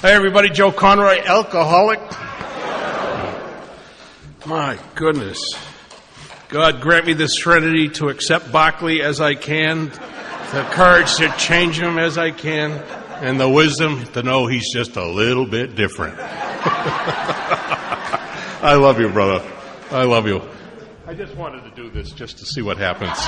Hi, everybody. Joe Conroy, alcoholic. My goodness. God grant me the serenity to accept Barkley as I can, the courage to change him as I can, and the wisdom to know he's just a little bit different. I love you, brother. I love you. I just wanted to do this just to see what happens.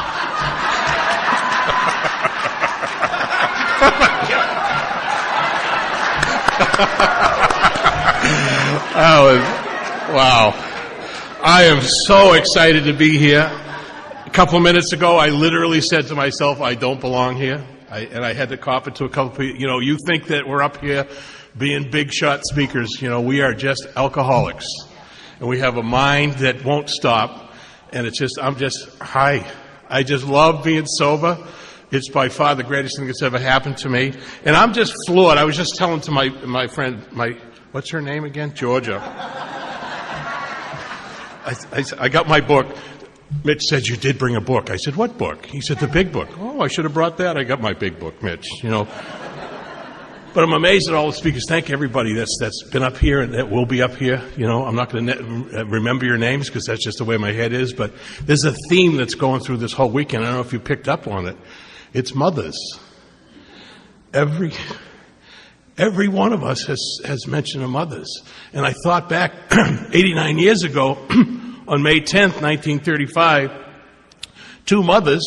Wow. I am so excited to be here. A couple of minutes ago, I literally said to myself, I don't belong here. And I had to cop it to a couple of people. You know, you think that we're up here being big shot speakers. You know, we are just alcoholics. And we have a mind that won't stop. And it's just, hi. I just love being sober. It's by far the greatest thing that's ever happened to me. And I'm just floored. I was just telling to my friend, what's her name again? Georgia. I got my book. Mitch said, you did bring a book. I said, what book? He said, the big book. Oh, I should have brought that. I got my big book, Mitch, you know. But I'm amazed at all the speakers. Thank everybody that's been up here and that will be up here. You know, I'm not going to remember your names because that's just the way my head is. But there's a theme that's going through this whole weekend. I don't know if you picked up on it. It's mothers. Every one of us has mentioned of mothers. And I thought back 89 years ago, on May 10th, 1935, two mothers,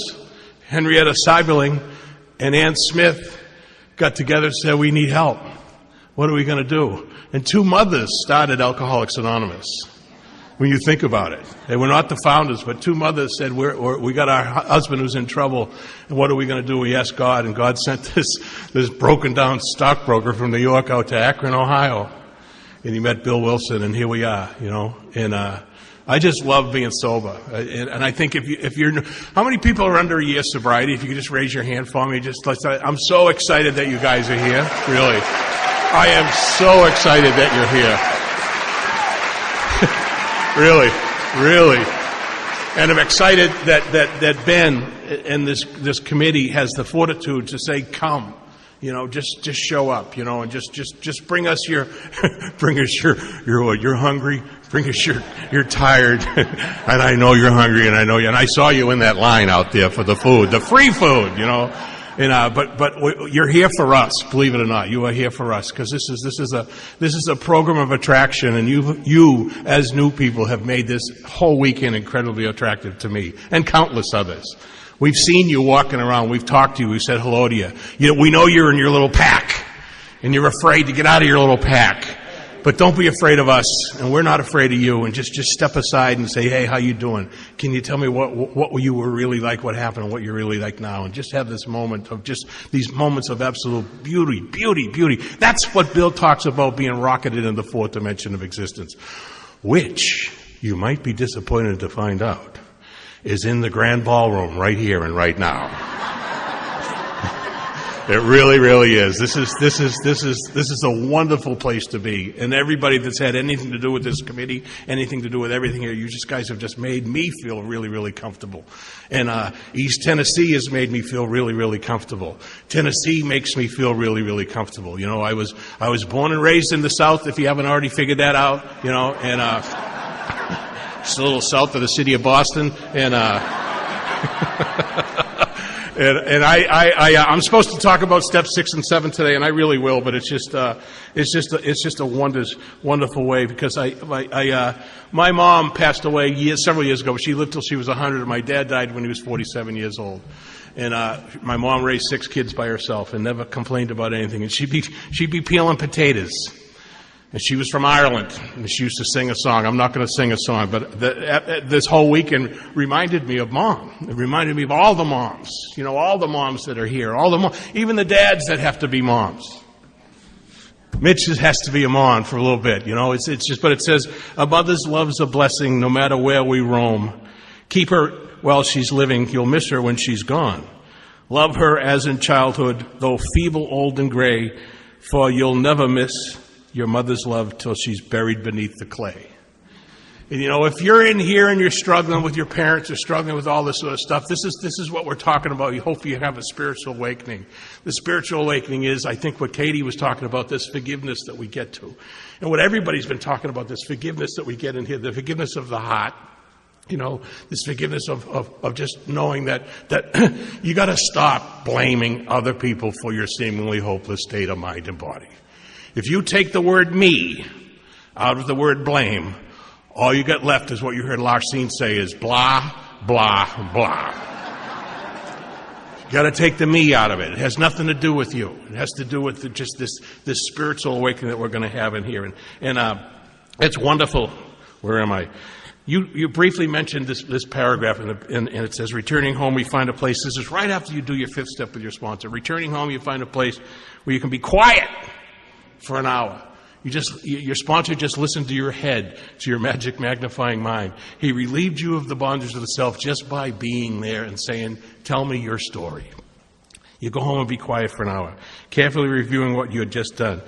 Henrietta Seiberling and Ann Smith, got together and said, we need help. What are we going to do? And two mothers started Alcoholics Anonymous. When you think about it, they were not the founders, but two mothers said, we got our husband who's in trouble, and what are we going to do? We asked God, and God sent this broken down stockbroker from New York out to Akron, Ohio, and he met Bill Wilson, and here we are, you know. And I just love being sober, and I think if you're, how many people are under a year sobriety? If you could just raise your hand for me, I'm so excited that you guys are here. Really, I am so excited that you're here. Really. And I'm excited that Ben and this committee has the fortitude to say, come, you know, just show up, you know, and just bring us you're hungry, bring us you're tired, and I know you're hungry, and I know you, and I saw you in that line out there for the food, the free food, you know. And but you're here for us, believe it or not. You are here for us because this is a program of attraction, and you as new people have made this whole weekend incredibly attractive to me and countless others. We've seen you walking around. We've talked to you. We've said hello to you. You know, we know you're in your little pack, and you're afraid to get out of your little pack. But don't be afraid of us, and we're not afraid of you. And just step aside and say, hey, how you doing? Can you tell me what you were really like, what happened, and what you're really like now? And just have this moment of just these moments of absolute beauty. That's what Bill talks about, being rocketed in the fourth dimension of existence, which you might be disappointed to find out is in the grand ballroom right here and right now. It really is. This is a wonderful place to be. And everybody that's had anything to do with this committee, anything to do with everything here, you guys have just made me feel really comfortable. And East Tennessee has made me feel really comfortable. Tennessee makes me feel really comfortable. You know, I was born and raised in the South, if you haven't already figured that out, you know, and just a little south of the city of Boston, and And I'm supposed to talk about steps 6 and 7 today, and I really will. But it's just a wonderful way, because my mom passed away several years ago. She lived till she was 100, and my dad died when he was 47 years old. And my mom raised 6 kids by herself and never complained about anything. And she'd be peeling potatoes. And she was from Ireland, and she used to sing a song. I'm not going to sing a song, but this whole weekend reminded me of Mom. It reminded me of all the moms, you know, all the moms that are here, even the dads that have to be moms. Mitch has to be a mom for a little bit, you know. It's just, but it says, a mother's love's a blessing no matter where we roam. Keep her while she's living, you'll miss her when she's gone. Love her as in childhood, though feeble, old, and gray, for you'll never miss your mother's love till she's buried beneath the clay. And, if you're in here and you're struggling with your parents or struggling with all this sort of stuff, this is what we're talking about. We hope you have a spiritual awakening. The spiritual awakening is, I think, what Katie was talking about, this forgiveness that we get to. And what everybody's been talking about, this forgiveness that we get in here, the forgiveness of the heart. This forgiveness of just knowing that you got to stop blaming other people for your seemingly hopeless state of mind and body. If you take the word me out of the word blame, all you got left is what you heard Larcene say is blah, blah, blah. You got to take the me out of it. It has nothing to do with you. It has to do with just this spiritual awakening that we're going to have in here. And it's wonderful. Where am I? You briefly mentioned this paragraph, and it says, returning home, we find a place. This is right after you do your fifth step with your sponsor. Returning home, you find a place where you can be quiet for an hour. Your sponsor just listened to your head, to your magic magnifying mind. He relieved you of the bondage of the self just by being there and saying, tell me your story. You go home and be quiet for an hour, carefully reviewing what you had just done.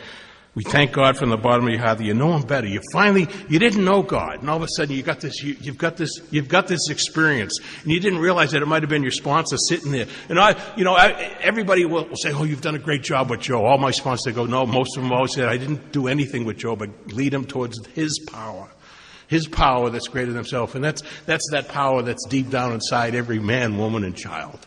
We thank God from the bottom of your heart that you know Him better. You didn't know God, and all of a sudden you've got this experience, and you didn't realize that it might have been your sponsor sitting there. And everybody will say, "Oh, you've done a great job with Joe." All my sponsors go, "No." Most of them always say, "I didn't do anything with Joe, but lead him towards His power that's greater than himself." And that's that power that's deep down inside every man, woman, and child.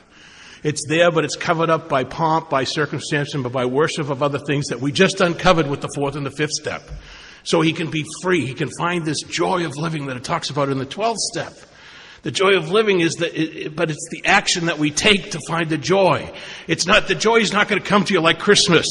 It's there, but it's covered up by pomp, by circumstance, and by worship of other things that we just uncovered with the fourth and the fifth step. So he can be free. He can find this joy of living that it talks about in the 12th step. The joy of living but it's the action that we take to find the joy. The joy is not going to come to you like Christmas.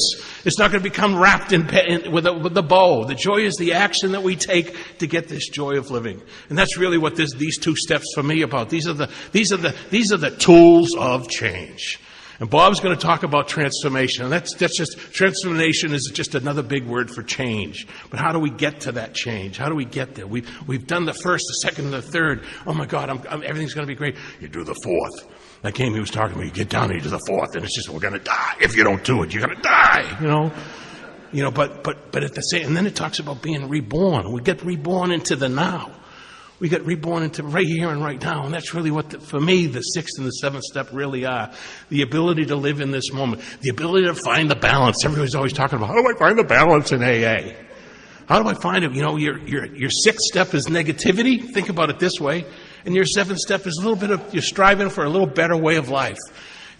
It's not going to become wrapped with a bow. The joy is the action that we take to get this joy of living. And that's really what these two steps for me about. These are the tools of change. And Bob's going to talk about transformation. And that's just, transformation is just another big word for change. But how do we get to that change? How do we get there? We've done the first, the second, and the third. Oh my God, everything's going to be great. You do the fourth. Like Amy was talking to me, you get down and you do the fourth, and it's just, we're going to die. If you don't do it, you're going to die, But at the same, and then it talks about being reborn. We get reborn into the now. We get reborn into right here and right now. And that's really what, for me, the sixth and the seventh step really are. The ability to live in this moment. The ability to find the balance. Everybody's always talking about, how do I find the balance in AA? How do I find it? Your sixth step is negativity. Think about it this way. And your seventh step is a little bit of, you're striving for a little better way of life.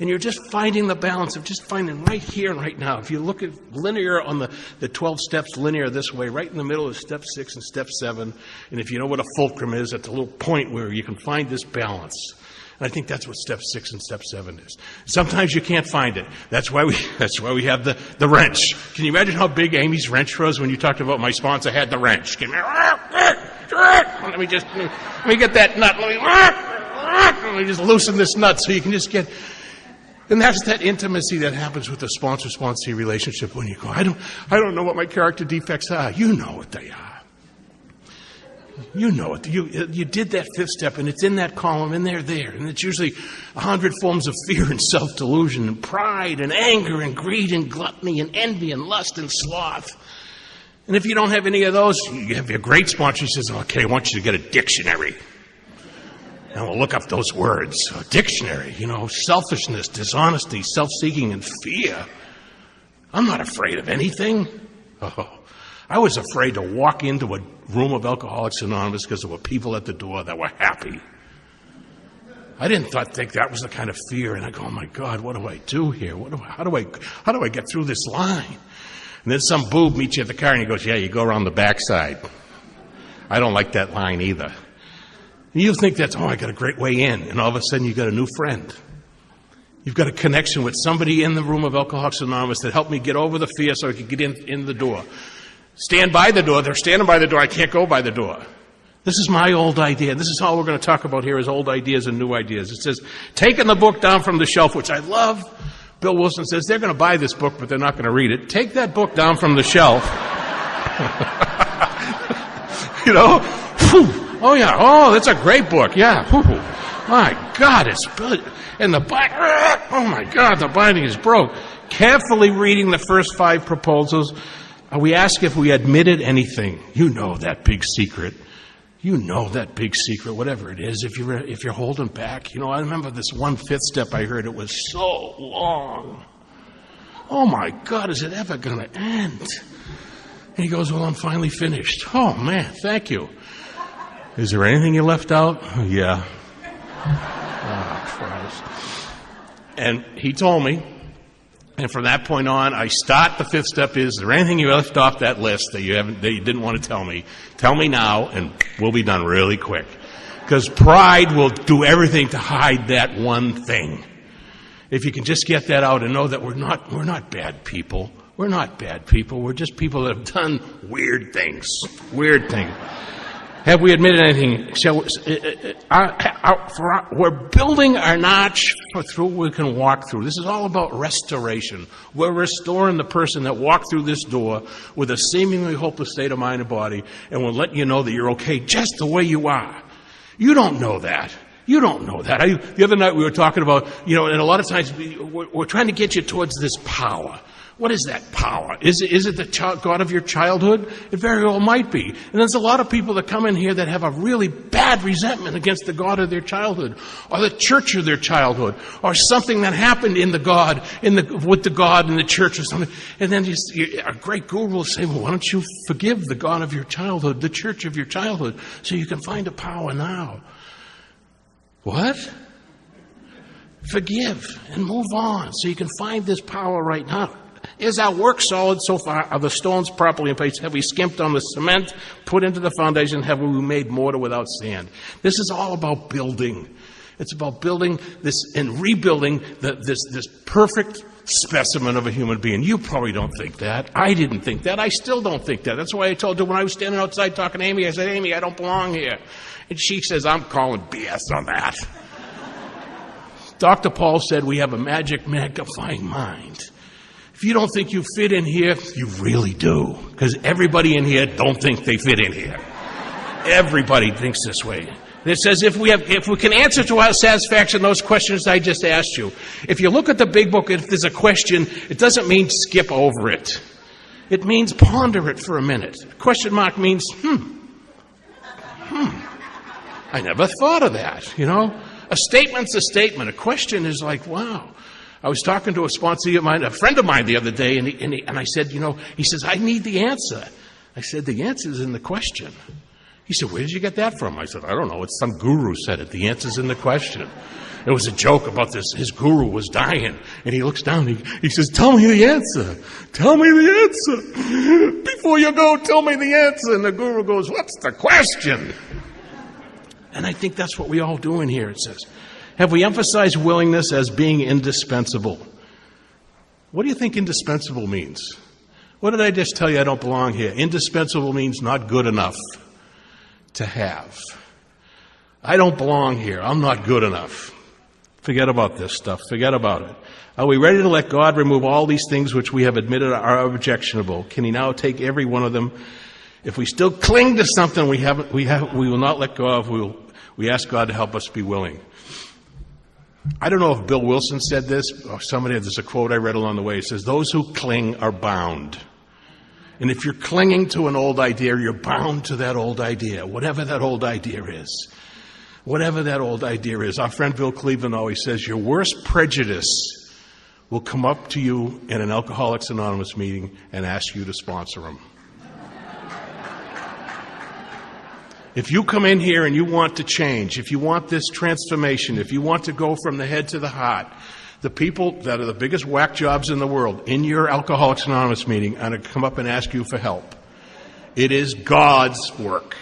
And you're just finding the balance of just finding right here and right now. If you look at linear on the 12 steps linear this way, right in the middle is step 6 and step 7. And if you know what a fulcrum is, it's a little point where you can find this balance. And I think that's what step 6 and step 7 is. Sometimes you can't find it. That's why we have the wrench. Can you imagine how big Amy's wrench was when you talked about my sponsor had the wrench? Let me get that nut. Let me just loosen this nut so you can just get. And that's that intimacy that happens with the sponsor-sponsee relationship when you go, I don't know what my character defects are. You know what they are. You know it. You did that fifth step, and it's in that column, and they're there. And it's usually 100 forms of fear and self-delusion and pride and anger and greed and gluttony and envy and lust and sloth. And if you don't have any of those, you have your great sponsor. He says, okay, I want you to get a dictionary. And we'll look up those words. A dictionary, selfishness, dishonesty, self-seeking, and fear. I'm not afraid of anything. I was afraid to walk into a room of Alcoholics Anonymous because there were people at the door that were happy. I didn't think that was the kind of fear. And I go, oh my God, what do I do here? How do I get through this line? And then some boob meets you at the car and he goes, yeah, you go around the backside. I don't like that line either. And you think that's, I got a great way in. And all of a sudden you got a new friend. You've got a connection with somebody in the room of Alcoholics Anonymous that helped me get over the fear so I could get in the door. Stand by the door. They're standing by the door. I can't go by the door. This is my old idea. This is all we're going to talk about here is old ideas and new ideas. It says, taking the book down from the shelf, which I love. Bill Wilson says they're going to buy this book, but they're not going to read it. Take that book down from the shelf. Oh, yeah. Oh, that's a great book. Yeah. My God, it's good. And the binding is broke. Carefully reading the first 5 proposals, we ask if we admitted anything. You know that big secret. You know that big secret, whatever it is, if you're holding back. You know, I remember this one fifth step I heard. It was so long. Oh, my God, is it ever going to end? And he goes, well, I'm finally finished. Oh, man, thank you. Is there anything you left out? Oh, yeah. Oh, Christ. And he told me, and from that point on, I start the fifth step is there anything you left off that list that you didn't want to tell me? Tell me now, and we'll be done really quick. Because pride will do everything to hide that one thing. If you can just get that out and know that we're not bad people. We're not bad people. We're just people that have done weird things. Weird things. Have we admitted anything? We're building our notch through we can walk through. This is all about restoration. We're restoring the person that walked through this door with a seemingly hopeless state of mind and body, and we'll let you know that you're okay just the way you are. You don't know that. You don't know that. The other night we were talking about, and a lot of times we're trying to get you towards this power. What is that power? Is it the God of your childhood? It very well might be. And there's a lot of people that come in here that have a really bad resentment against the God of their childhood, or the church of their childhood, or something that happened with the God in the church or something. And then a great guru will say, well, why don't you forgive the God of your childhood, the church of your childhood, so you can find a power now? What? Forgive and move on so you can find this power right now. Is our work solid so far? Are the stones properly in place? Have we skimped on the cement put into the foundation? Have we made mortar without sand? This is all about building. It's about building this and rebuilding this perfect specimen of a human being. You probably don't think that. I didn't think that. I still don't think that. That's why I told her when I was standing outside talking to Amy, I said, Amy, I don't belong here. And she says, I'm calling BS on that. Dr. Paul said we have a magic magnifying mind. If you don't think you fit in here, you really do. Because everybody in here don't think they fit in here. Everybody thinks this way. And it says if we can answer to our satisfaction those questions I just asked you. If you look at the big book, if there's a question, it doesn't mean skip over it. It means ponder it for a minute. A question mark means, I never thought of that, A statement's a statement. A question is like, wow. I was talking to a sponsor of mine, a friend of mine the other day, and I said, he says, I need the answer. I said, the answer's in the question. He said, where did you get that from? I said, I don't know. It's some guru said it. The answer's in the question. It was a joke about this. His guru was dying, and he looks down, he says, tell me the answer. Tell me the answer. Before you go, tell me the answer. And the guru goes, what's the question? And I think that's what we all do in here, it says. Have we emphasized willingness as being indispensable? What do you think indispensable means? What did I just tell you I don't belong here? Indispensable means not good enough to have. I don't belong here. I'm not good enough. Forget about this stuff. Forget about it. Are we ready to let God remove all these things which we have admitted are objectionable? Can He now take every one of them? If we still cling to something we will not let go of, we ask God to help us be willing. I don't know if Bill Wilson said this, or there's a quote I read along the way. It says, those who cling are bound. And if you're clinging to an old idea, you're bound to that old idea, whatever that old idea is. Whatever that old idea is. Our friend Bill Cleveland always says, your worst prejudice will come up to you in an Alcoholics Anonymous meeting and ask you to sponsor them. If you come in here and you want to change, if you want this transformation, if you want to go from the head to the heart, the people that are the biggest whack jobs in the world in your Alcoholics Anonymous meeting are going to come up and ask you for help. It is God's work.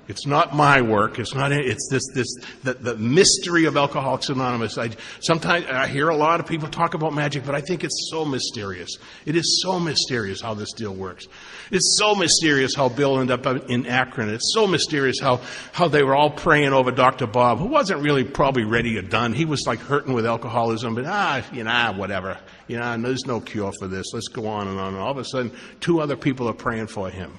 It's not my work. It's the mystery of Alcoholics Anonymous. Sometimes I hear a lot of people talk about magic, but I think it's so mysterious. It is so mysterious how this deal works. It's so mysterious how Bill ended up in Akron. It's so mysterious how they were all praying over Dr. Bob, who wasn't really probably ready or done. He was like hurting with alcoholism, but whatever. There's no cure for this. Let's go on and on. And all of a sudden, 2 other people are praying for him.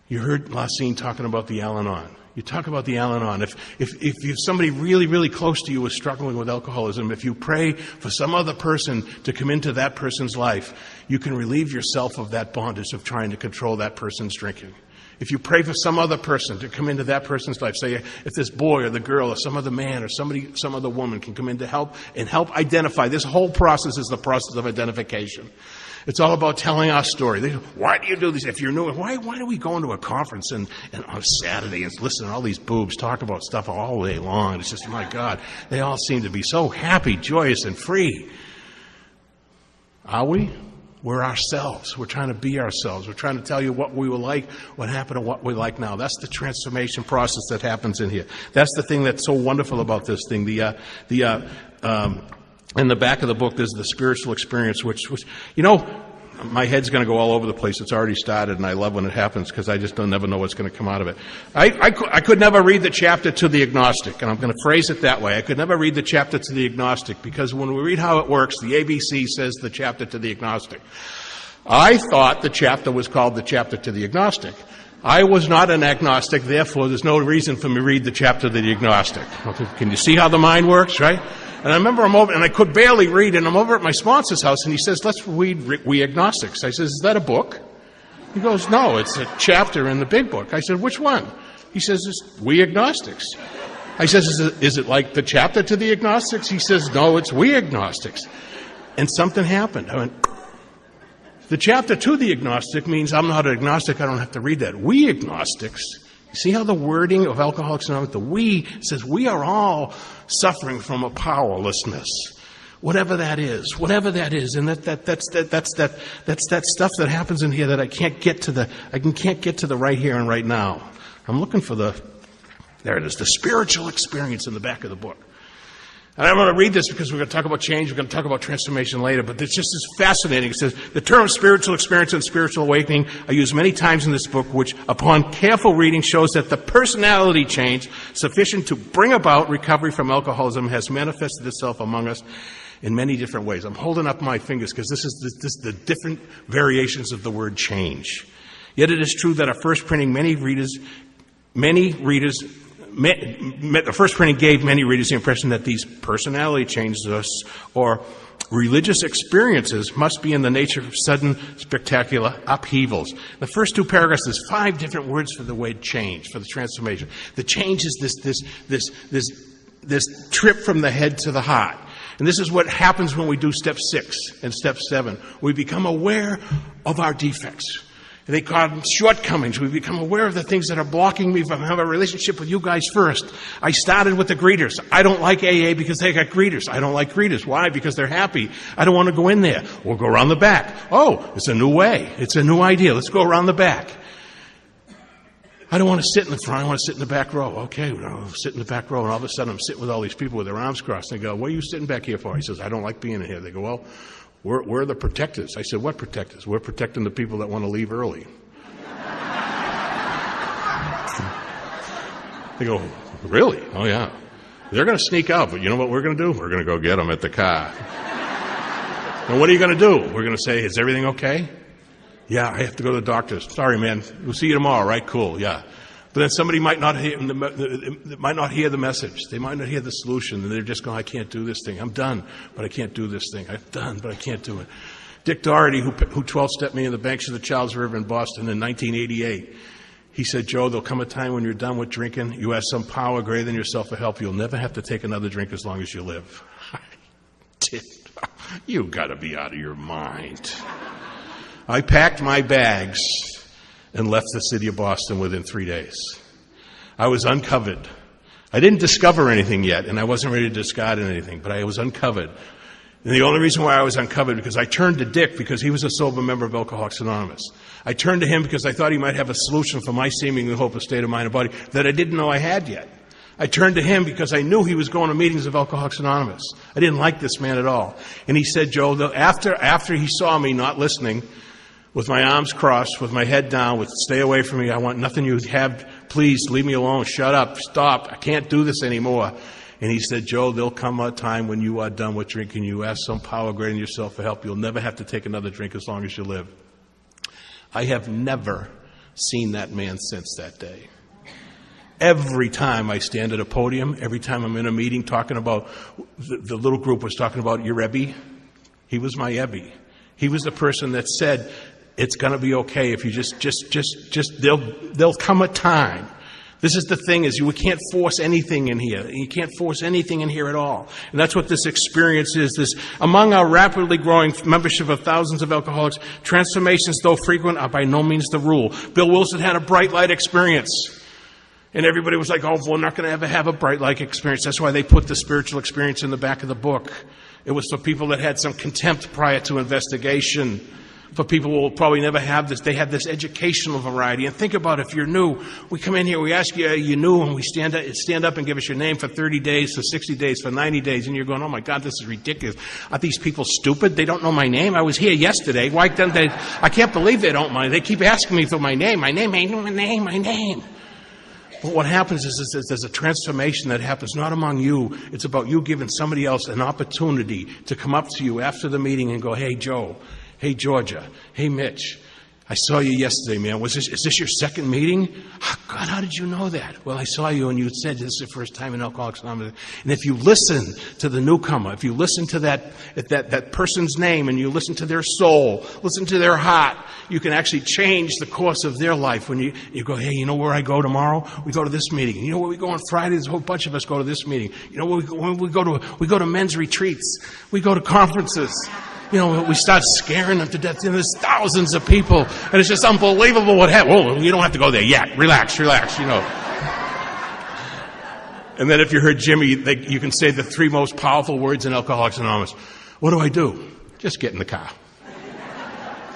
You heard Lassine talking about the Al-Anon. You talk about the Al-Anon. If somebody really, really close to you is struggling with alcoholism, if you pray for some other person to come into that person's life, you can relieve yourself of that bondage of trying to control that person's drinking. If you pray for some other person to come into that person's life, say if this boy or the girl or some other man or some other woman can come in to help identify. This whole process is the process of identification. It's all about telling our story. Why do you do this? If you're new, why do we go into a conference and on Saturday and listen to all these boobs talk about stuff all day long? It's just, my God, they all seem to be so happy, joyous, and free. Are we? We're ourselves. We're trying to be ourselves. We're trying to tell you what we were like, what happened, and what we like now. That's the transformation process that happens in here. That's the thing that's so wonderful about this thing. In the back of the book, there's the spiritual experience, which my head's going to go all over the place. It's already started, and I love when it happens because I just never know what's going to come out of it. I could never read the chapter to the agnostic, and I'm going to phrase it that way. I could never read the chapter to the agnostic because when we read how it works, the ABC says the chapter to the agnostic. I thought the chapter was called the chapter to the agnostic. I was not an agnostic, therefore there's no reason for me to read the chapter to the agnostic. Can you see how the mind works, right? And I remember I'm over, and I could barely read, and I'm over at my sponsor's house, and he says, let's read We Agnostics. I says, is that a book? He goes, no, it's a chapter in the big book. I said, which one? He says, it's We Agnostics. I says, is it like the chapter to the agnostics? He says, no, it's We Agnostics. And something happened. I went, the chapter to the agnostic means I'm not an agnostic, I don't have to read that. We Agnostics. You see how the wording of Alcoholics Anonymous, the we, says we are all suffering from a powerlessness, whatever that is, and that's that stuff that happens in here that I can't get to the right here and right now. I'm looking for there it is, the spiritual experience in the back of the book. And I'm going to read this because we're going to talk about change, we're going to talk about transformation later, but it's just as fascinating. It says, the term spiritual experience and spiritual awakening are used many times in this book, which upon careful reading shows that the personality change sufficient to bring about recovery from alcoholism has manifested itself among us in many different ways. I'm holding up my fingers because this is the different variations of the word change. Yet it is true that at first printing the first printing gave many readers the impression that these personality changes or religious experiences must be in the nature of sudden, spectacular upheavals. The first two paragraphs, there's 5 different words for the word change, for the transformation. The change is this trip from the head to the heart. And this is what happens when we do step 6 and step 7. We become aware of our defects. They call them shortcomings. We become aware of the things that are blocking me from having a relationship with you guys first. I started with the greeters. I don't like AA because they got greeters. I don't like greeters. Why? Because they're happy. I don't want to go in there. We'll go around the back. Oh, it's a new way. It's a new idea. Let's go around the back. I don't want to sit in the front. I want to sit in the back row. Okay, I'll sit in the back row. And all of a sudden I'm sitting with all these people with their arms crossed. And they go, what are you sitting back here for? He says, I don't like being in here. They go, well, we're the protectors. I said, what protectors? We're protecting the people that want to leave early. They go, really? Oh, yeah. They're going to sneak out, but you know what we're going to do? We're going to go get them at the car. And what are you going to do? We're going to say, is everything okay? Yeah, I have to go to the doctor's. Sorry, man. We'll see you tomorrow, right? Cool, yeah. But then somebody might not hear the message. They might not hear the solution, and they're just going, I can't do this thing. I'm done, but I can't do this thing. I'm done, but I can't do it. Dick Doherty, who 12-stepped me in the banks of the Charles River in Boston in 1988, he said, Joe, there'll come a time when you're done with drinking. You have some power greater than yourself to help you. You'll never have to take another drink as long as you live. You got to be out of your mind. I packed my bags and left the city of Boston within 3 days. I was uncovered. I didn't discover anything yet, and I wasn't ready to discard anything, but I was uncovered. And the only reason why I was uncovered because I turned to Dick because he was a sober member of Alcoholics Anonymous. I turned to him because I thought he might have a solution for my seemingly hopeless state of mind and body that I didn't know I had yet. I turned to him because I knew he was going to meetings of Alcoholics Anonymous. I didn't like this man at all. And he said, Joe, after he saw me not listening, with my arms crossed, with my head down, with stay away from me, I want nothing you have, please leave me alone, shut up, stop, I can't do this anymore. And he said, Joe, there'll come a time when you are done with drinking, you ask some power greater than yourself for help, you'll never have to take another drink as long as you live. I have never seen that man since that day. Every time I stand at a podium, every time I'm in a meeting talking about, the little group was talking about your Rebbe, he was my Rebbe. He was the person that said, it's going to be okay if you there'll come a time. This is the thing, is we can't force anything in here. You can't force anything in here at all. And that's what this experience is. Among our rapidly growing membership of thousands of alcoholics, transformations, though frequent, are by no means the rule. Bill Wilson had a bright light experience. And everybody was like, oh, we're not going to ever have a bright light experience. That's why they put the spiritual experience in the back of the book. It was for people that had some contempt prior to investigation. For people who will probably never have this, they have this educational variety. And think about if you're new, we come in here, we ask you, are you new? And we stand up and give us your name for 30 days, for 60 days, for 90 days. And you're going, oh my God, this is ridiculous. Are these people stupid? They don't know my name? I was here yesterday. Why don't they? I can't believe they don't mind. They keep asking me for my name. My name. But what happens is there's a transformation that happens not among you. It's about you giving somebody else an opportunity to come up to you after the meeting and go, hey, Joe. Hey, Georgia. Hey, Mitch. I saw you yesterday, man. Is this your second meeting? Oh, God, how did you know that? Well, I saw you and you said this is your first time in Alcoholics Anonymous. And if you listen to the newcomer, if you listen to that person's name and you listen to their soul, listen to their heart, you can actually change the course of their life. When you go, hey, you know where I go tomorrow? We go to this meeting. And you know where we go on Friday? There's a whole bunch of us go to this meeting. You know where we go to men's retreats. We go to conferences. You know, we start scaring them to death. You know, there's thousands of people, and it's just unbelievable what happened. Oh, you don't have to go there yet. Relax, you know. And then if you heard Jimmy, you can say the three most powerful words in Alcoholics Anonymous. What do? Just get in the car.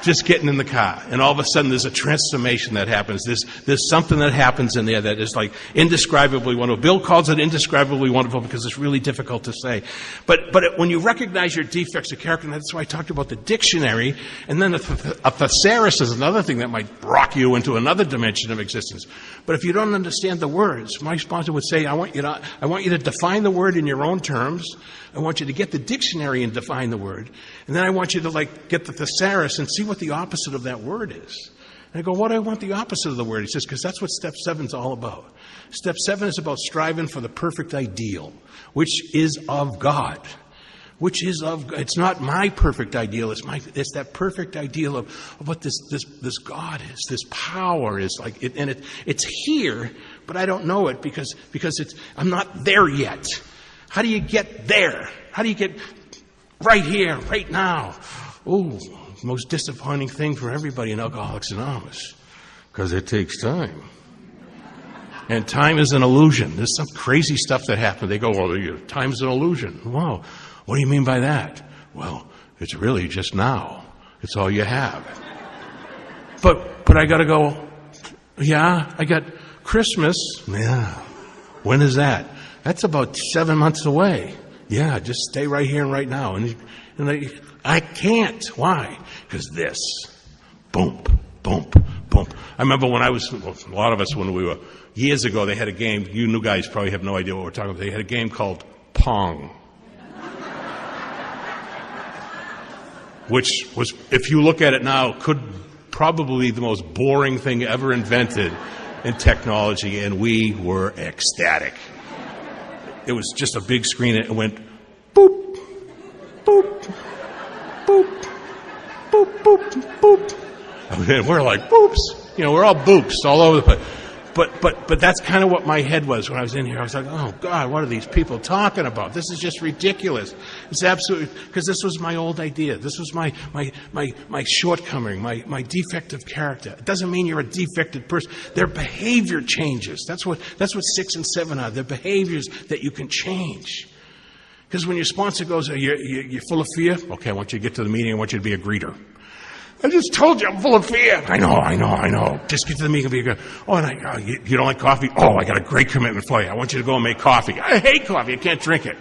Just getting in the car. And all of a sudden there's a transformation that happens. There's something that happens in there that is like indescribably wonderful. Bill calls it indescribably wonderful because it's really difficult to say. But when you recognize your defects of character, and that's why I talked about the dictionary, and then a thesaurus is another thing that might rock you into another dimension of existence. But if you don't understand the words, my sponsor would say, I want you to define the word in your own terms. I want you to get the dictionary and define the word. And then I want you to get the thesaurus and see what the opposite of that word is. And I go, what do I want the opposite of the word? He says, because that's what step 7 is all about. Step 7 is about striving for the perfect ideal, which is of God. It's not my perfect ideal. It's that perfect ideal of what this God is, this power is like. It's here, but I don't know it because I'm not there yet. How do you get there? How do you get right here, right now? Oh, most disappointing thing for everybody in Alcoholics Anonymous, because it takes time. And time is an illusion. There's some crazy stuff that happens. They go, well, time's an illusion. Wow. What do you mean by that? Well, it's really just now. It's all you have. But I got to go, yeah, I got Christmas. Yeah. When is that? That's about 7 months away. Yeah, just stay right here and right now. And I can't. Why? Because this. Boom, boom, boom. I remember when a lot of us, when we were, years ago, they had a game. You new guys probably have no idea what we're talking about. They had a game called Pong. Which was, if you look at it now, could probably be the most boring thing ever invented in technology, and we were ecstatic. It was just a big screen, and it went boop, boop, boop, boop, boop, boop. And we're like, boops. We're all boops all over the place. But that's kind of what my head was when I was in here. I was like, oh, God, what are these people talking about? This is just ridiculous. It's absolutely, because this was my old idea. This was my shortcoming, my defective character. It doesn't mean you're a defective person. Their behavior changes. That's what 6 and 7 are. They're behaviors that you can change. Because when your sponsor goes, you're full of fear? Okay, I want you to get to the meeting. I want you to be a greeter. I just told you I'm full of fear. I know. Just get to the meeting and be good. Oh, and you don't like coffee? Oh, I got a great commitment for you. I want you to go and make coffee. I hate coffee. I can't drink it.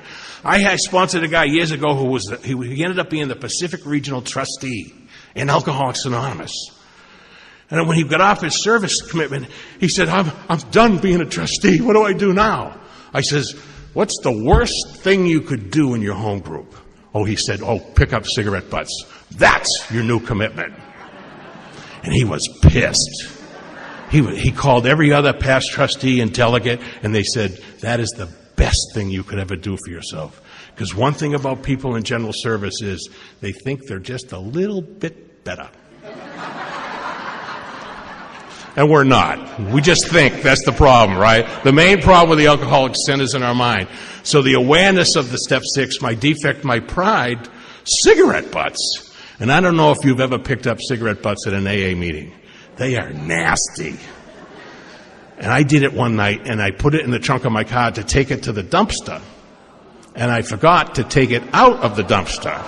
I had sponsored a guy years ago who he ended up being the Pacific Regional Trustee in Alcoholics Anonymous. And when he got off his service commitment, he said, I'm done being a trustee. What do I do now? I says, what's the worst thing you could do in your home group? Oh, he said, pick up cigarette butts. That's your new commitment. And he was pissed. He called every other past trustee and delegate, and they said, that is the best thing you could ever do for yourself. Because one thing about people in general service is they think they're just a little bit better. And we're not. We just think. That's the problem, right? The main problem with the alcoholic sin is in our mind. So the awareness of the step 6, my defect, my pride, cigarette butts. And I don't know if you've ever picked up cigarette butts at an AA meeting. They are nasty. And I did it one night, and I put it in the trunk of my car to take it to the dumpster. And I forgot to take it out of the dumpster.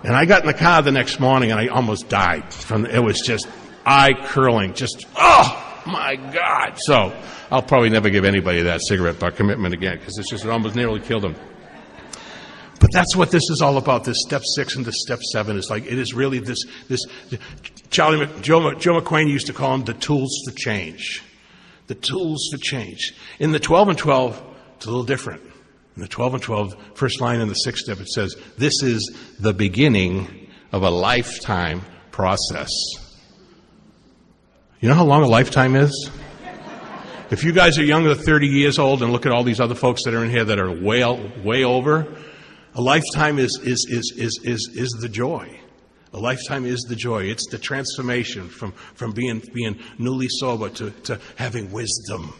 And I got in the car the next morning, and I almost died. It was just eye-curling, just, oh, my God. So I'll probably never give anybody that cigarette butt commitment again, because it almost nearly killed them. But that's what this is all about, this step 6 and this step 7. It's like, it is really Joe McQueen used to call them the tools to change. The tools to change. In the 12 and 12, it's a little different. In the 12 and 12, first line in the 6th step, it says, this is the beginning of a lifetime process. You know how long a lifetime is? If you guys are younger than 30 years old and look at all these other folks that are in here that are way over, a lifetime is the joy. A lifetime is the joy. It's the transformation from being newly sober to having wisdom.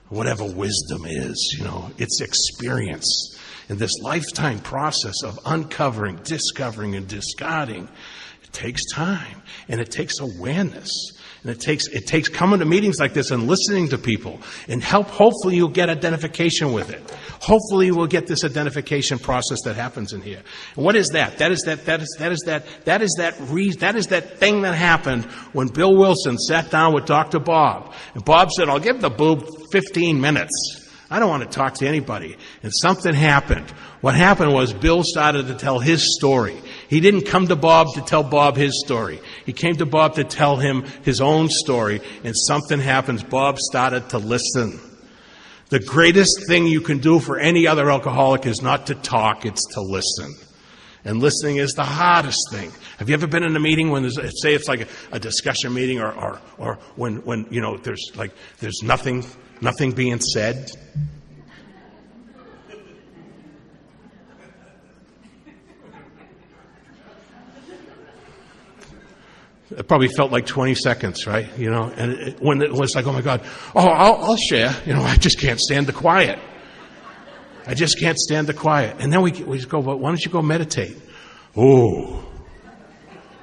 Whatever wisdom is, it's experience. And this lifetime process of uncovering, discovering, and discarding, it takes time, and it takes awareness. And it takes coming to meetings like this and listening to people, and hopefully you'll get identification with it. Hopefully we'll get this identification process that happens in here. And what is that? That is that thing that happened when Bill Wilson sat down with Dr. Bob. And Bob said, I'll give the boob 15 minutes. I don't want to talk to anybody. And something happened. What happened was Bill started to tell his story. He didn't come to Bob to tell Bob his story. He came to Bob to tell him his own story, and something happens. Bob started to listen. The greatest thing you can do for any other alcoholic is not to talk, it's to listen. And listening is the hardest thing. Have you ever been in a meeting when say it's like a discussion meeting or when there's nothing being said? It probably felt like 20 seconds, right? And when it was like, oh my God, I'll share. I just can't stand the quiet. I just can't stand the quiet. And then we go, well, why don't you go meditate? Oh,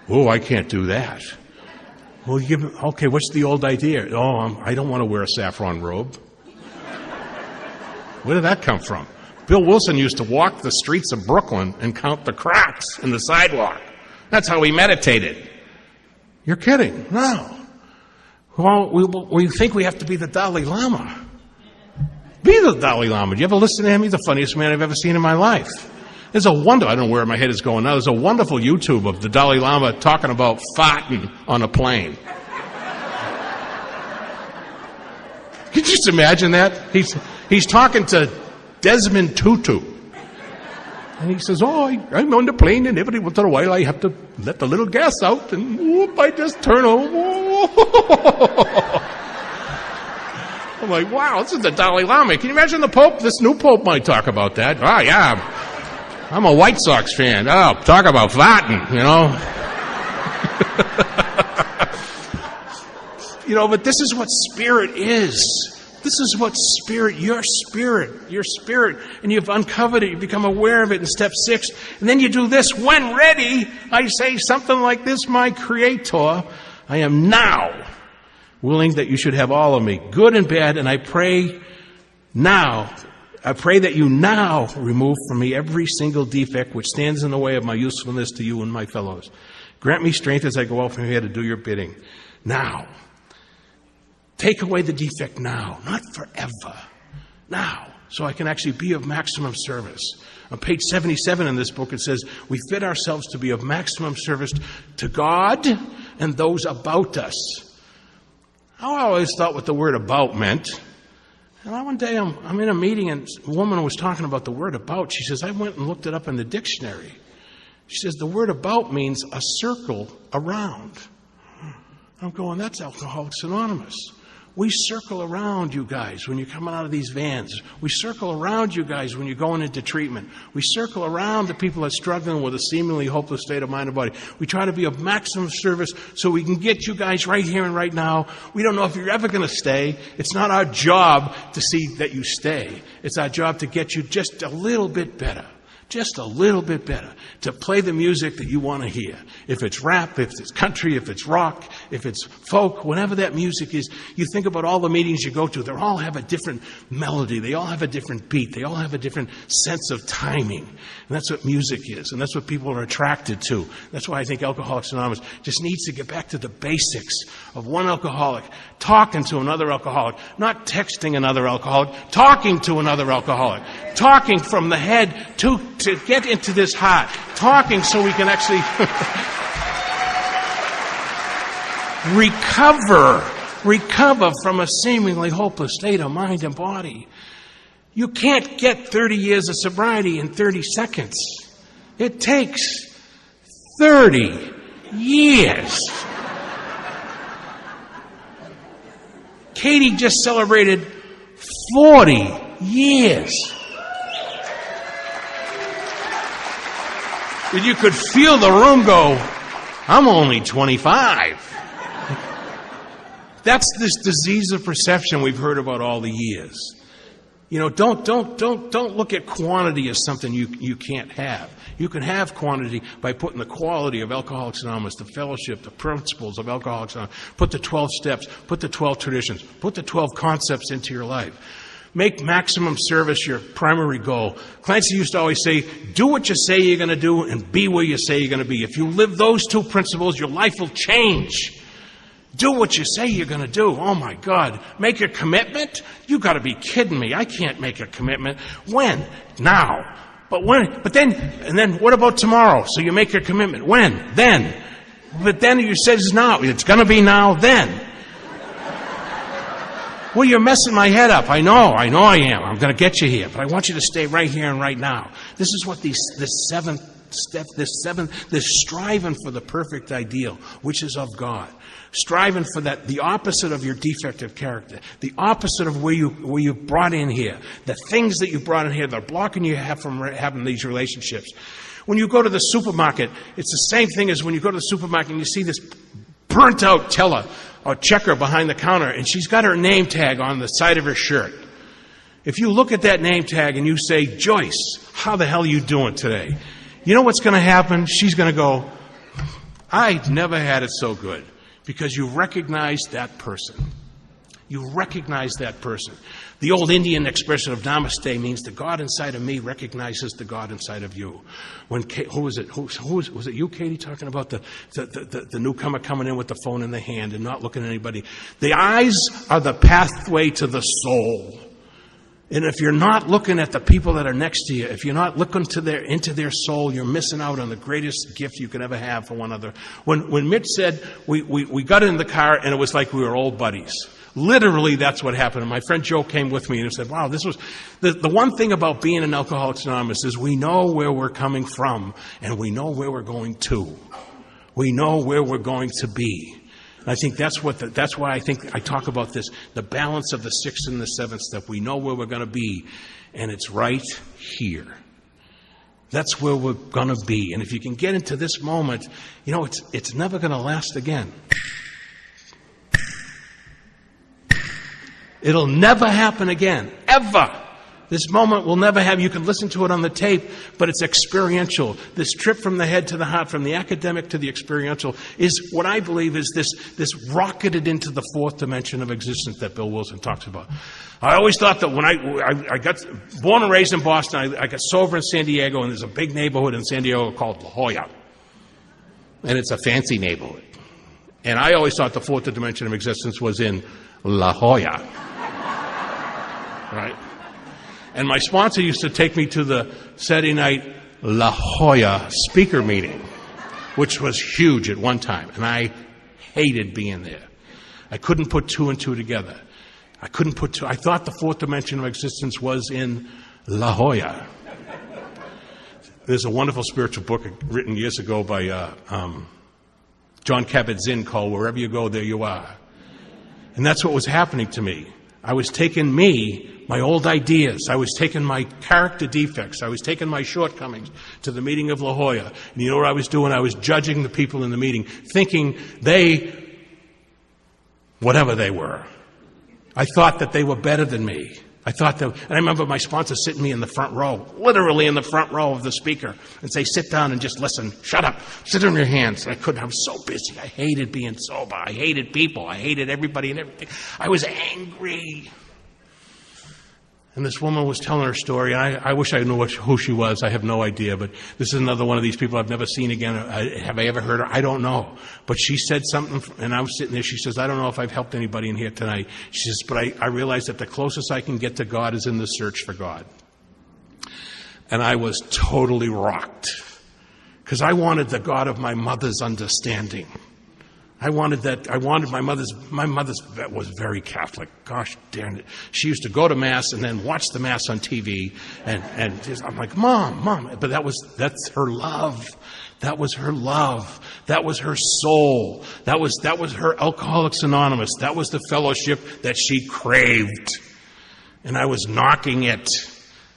I can't do that. Well, okay, what's the old idea? I don't want to wear a saffron robe. Where did that come from? Bill Wilson used to walk the streets of Brooklyn and count the cracks in the sidewalk. That's how he meditated. You're kidding. No. Well, we think we have to be the Dalai Lama. Be the Dalai Lama. Do you ever listen to him? He's the funniest man I've ever seen in my life. I don't know where my head is going now. There's a wonderful YouTube of the Dalai Lama talking about farting on a plane. Can you just imagine that? He's talking to Desmond Tutu. And he says, I'm on the plane, and every once in a while I have to let the little gas out, and I just turn over. I'm like, wow, this is the Dalai Lama. Can you imagine the Pope? This new Pope might talk about that. Oh, yeah, I'm a White Sox fan. Oh, talk about farting, But this is what spirit is. This is what your spirit, and you've uncovered it, you become aware of it in step 6, and then you do this. When ready, I say something like this, my Creator, I am now willing that you should have all of me, good and bad, and I pray that you now remove from me every single defect which stands in the way of my usefulness to you and my fellows. Grant me strength as I go out from here to do your bidding. Now. Take away the defect now, not forever. Now, so I can actually be of maximum service. On page 77 in this book, it says, we fit ourselves to be of maximum service to God and those about us. I always thought what the word about meant. And one day I'm in a meeting, and a woman was talking about the word about. She says, I went and looked it up in the dictionary. She says, the word about means a circle around. I'm going, that's Alcoholics Anonymous. We circle around you guys when you're coming out of these vans. We circle around you guys when you're going into treatment. We circle around the people that are struggling with a seemingly hopeless state of mind and body. We try to be of maximum service so we can get you guys right here and right now. We don't know if you're ever going to stay. It's not our job to see that you stay. It's our job to get you just a little bit better. Just a little bit better, to play the music that you want to hear. If it's rap, if it's country, if it's rock, if it's folk, whatever that music is, you think about all the meetings you go to, they all have a different melody, they all have a different beat, they all have a different sense of timing. And that's what music is, and that's what people are attracted to. That's why I think Alcoholics Anonymous just needs to get back to the basics of one alcoholic talking to another alcoholic, not texting another alcoholic, talking to another alcoholic, talking from the head to get into this heart, talking so we can actually recover from a seemingly hopeless state of mind and body. You can't get 30 years of sobriety in 30 seconds. It takes 30 years. Katie just celebrated 40 years. And you could feel the room go, I'm only 25. That's this disease of perception we've heard about all the years. You know, don't look at quantity as something you can't have. You can have quantity by putting the quality of Alcoholics Anonymous, the fellowship, the principles of Alcoholics Anonymous, put the 12 steps, put the 12 traditions, put the 12 concepts into your life. Make maximum service your primary goal. Clancy used to always say, do what you say you're going to do and be where you say you're going to be. If you live those two principles, your life will change. Do what you say you're going to do. Oh, my God. Make a commitment? You got to be kidding me. I can't make a commitment. When? Now. But then what about tomorrow? So you make your commitment. When? Then. But then you said it's now. It's going to be now, then. Well, you're messing my head up. I know I am. I'm going to get you here. But I want you to stay right here and right now. This is what this seventh step, this striving for the perfect ideal, which is of God. Striving for that, the opposite of your defective character, the opposite of where you brought in here, the things that you brought in here that are blocking you from having these relationships. When you go to the supermarket, it's the same thing as when you go to the supermarket and you see this burnt out teller or checker behind the counter, and she's got her name tag on the side of her shirt. If you look at that name tag and you say, Joyce, how the hell are you doing today? You know what's going to happen? She's going to go, I've never had it so good. Because you recognize that person. You recognize that person. The old Indian expression of Namaste means the God inside of me recognizes the God inside of you. Who was it? Was it you, Katie, talking about the newcomer coming in with the phone in the hand and not looking at anybody? The eyes are the pathway to the soul. And if you're not looking at the people that are next to you, if you're not looking into their soul, you're missing out on the greatest gift you could ever have for one another. When Mitch said we got in the car and it was like we were old buddies. Literally, that's what happened. And my friend Joe came with me and he said, wow, this was the one thing about being an Alcoholics Anonymous is we know where we're coming from and we know where we're going to. We know where we're going to be. And I think that's why I think I talk about this, the balance of the sixth and the seventh step. We know where we're going to be, and it's right here. That's where we're going to be. And if you can get into this moment, you know, it's never going to last again. It'll never happen again, ever. This moment will never happen. You can listen to it on the tape, but it's experiential. This trip from the head to the heart, from the academic to the experiential, is what I believe is this rocketed into the fourth dimension of existence that Bill Wilson talks about. I always thought that when I got born and raised in Boston, I got sober in San Diego, and there's a big neighborhood in San Diego called La Jolla. And it's a fancy neighborhood. And I always thought the fourth dimension of existence was in La Jolla. Right? And my sponsor used to take me to the Saturday night La Jolla speaker meeting, which was huge at one time. And I hated being there. I couldn't put two and two together. I thought the fourth dimension of existence was in La Jolla. There's a wonderful spiritual book written years ago by John Kabat-Zinn called Wherever You Go, There You Are. And that's what was happening to me. I was taking me, my old ideas. I was taking my character defects. I was taking my shortcomings to the meeting of La Jolla. And you know what I was doing? I was judging the people in the meeting, thinking whatever they were. I thought that they were better than me. And I remember my sponsor sitting me in the front row, literally in the front row of the speaker, and say, sit down and just listen. Shut up. Sit on your hands. And I was so busy. I hated being sober. I hated people. I hated everybody and everything. I was angry. And this woman was telling her story, and I wish I knew who she was. I have no idea, but this is another one of these people I've never seen again. Have I ever heard her? I don't know. But she said something, and I was sitting there. She says, I don't know if I've helped anybody in here tonight. She says, but I realize that the closest I can get to God is in the search for God. And I was totally rocked, because I wanted the God of my mother's understanding. I wanted my mother was very Catholic. Gosh darn it. She used to go to Mass and then watch the Mass on TV. And just, I'm like, Mom. But that's her love. That was her love. That was her soul. That was her Alcoholics Anonymous. That was the fellowship that she craved. And I was knocking it.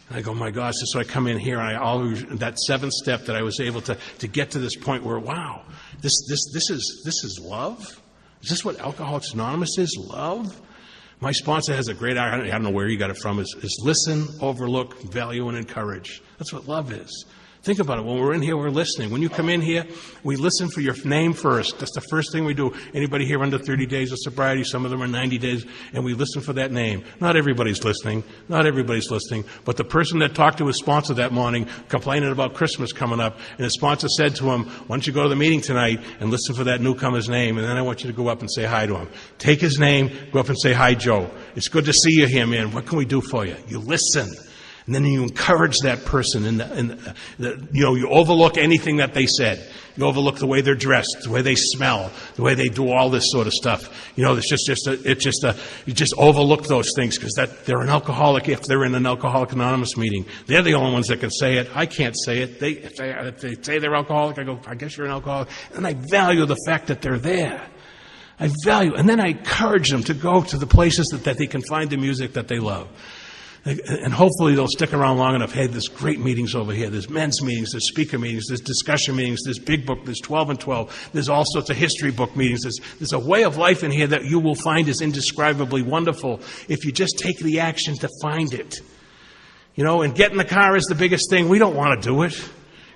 And I go, my gosh, so I come in here, and that seventh step that I was able to get to this point where, wow, this is love? Is this what Alcoholics Anonymous is? Love? My sponsor has a great, I don't know where he got it from, is listen, overlook, value, and encourage. That's what love is. Think about it. When we're in here, we're listening. When you come in here, we listen for your name first. That's the first thing we do. Anybody here under 30 days of sobriety? Some of them are 90 days. And we listen for that name. Not everybody's listening. But the person that talked to his sponsor that morning, complaining about Christmas coming up, and his sponsor said to him, why don't you go to the meeting tonight and listen for that newcomer's name, and then I want you to go up and say hi to him. Take his name, go up and say, hi, Joe. It's good to see you here, man. What can we do for you? You listen. And then you encourage that person, you overlook anything that they said. You overlook the way they're dressed, the way they smell, the way they do all this sort of stuff. You just overlook those things because they're an alcoholic. If they're in an Alcoholic Anonymous meeting, they're the only ones that can say it. I can't say it. If they say they're alcoholic, I go, I guess you're an alcoholic. And I value the fact that they're there. And then I encourage them to go to the places that they can find the music that they love. And hopefully they'll stick around long enough. Hey, there's great meetings over here. There's men's meetings, there's speaker meetings, there's discussion meetings, there's big book, there's 12 and 12. There's all sorts of history book meetings. There's a way of life in here that you will find is indescribably wonderful if you just take the action to find it. And get in the car is the biggest thing. We don't want to do it.